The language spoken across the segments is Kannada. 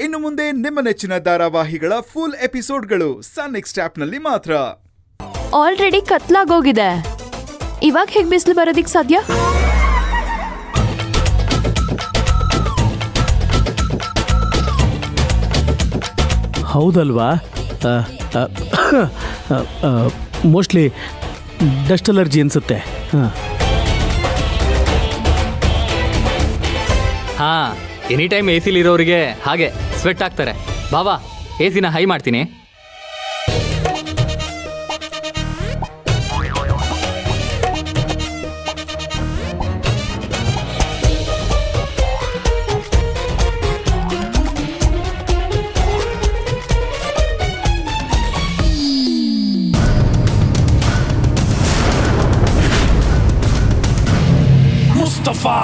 ಇನ್ನು ಮುಂದೆ ನಿಮ್ಮ ನೆಚ್ಚಿನ ಧಾರಾವಾಹಿಗಳ ಫುಲ್ ಎಪಿಸೋಡ್ಗಳು ಸನ್ ನೆಕ್ಸ್ಟ್ ಆಪ್ನಲ್ಲಿ ಮಾತ್ರ. ಆಲ್ರೆಡಿ ಕತ್ಲಾಗೋಗಿದೆ, ಇವಾಗ ಹೇಗೆ ಬಿಸಿಲು ಬರೋದಿಕ್ ಸಾಧ್ಯ? ಹೌದಲ್ವಾ? ಮೋಸ್ಟ್ಲಿ ಡಸ್ಟ್ ಅಲರ್ಜಿ ಅನಿಸುತ್ತೆ. ಹಾಂ, ಎನಿ ಟೈಮ್ ಎ ಸಿಲಿರೋರಿಗೆ ಹಾಗೆ ಸ್ವೆಟ್ ಆಗ್ತಾರೆ. ಬಾಬಾ, ಎ ಸಿನ ಹೈ ಮಾಡ್ತೀನಿ. ಮುಸ್ತಫಾ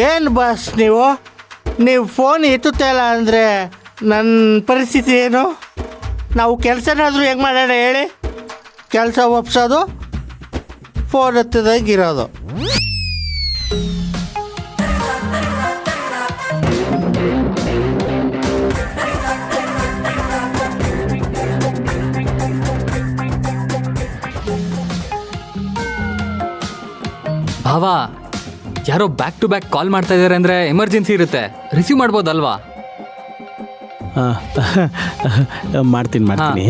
ಏನು ಬಾಸ್ ನೀವು ಫೋನ್ ಎತ್ತುತ್ತಾ ಇಲ್ಲ ಅಂದರೆ ನನ್ನ ಪರಿಸ್ಥಿತಿ ಏನು? ನಾವು ಕೆಲಸನಾದರೂ ಹೆಂಗೆ ಮಾಡೋಣ ಹೇಳಿ? ಕೆಲಸ ಒಪ್ಸೋದು, ಫೋನ್ ಎತ್ತದಾಗಿರೋದು. ಭಾವಾ, ಯಾರೋ ಬ್ಯಾಕ್ ಟು ಬ್ಯಾಕ್ ಕಾಲ್ ಮಾಡ್ತಾ ಇದ್ದಾರೆ ಅಂದರೆ ಎಮರ್ಜೆನ್ಸಿ ಇರುತ್ತೆ, ರಿಸೀವ್ ಮಾಡ್ಬೋದಲ್ವಾ? ಮಾಡ್ತೀನಿ.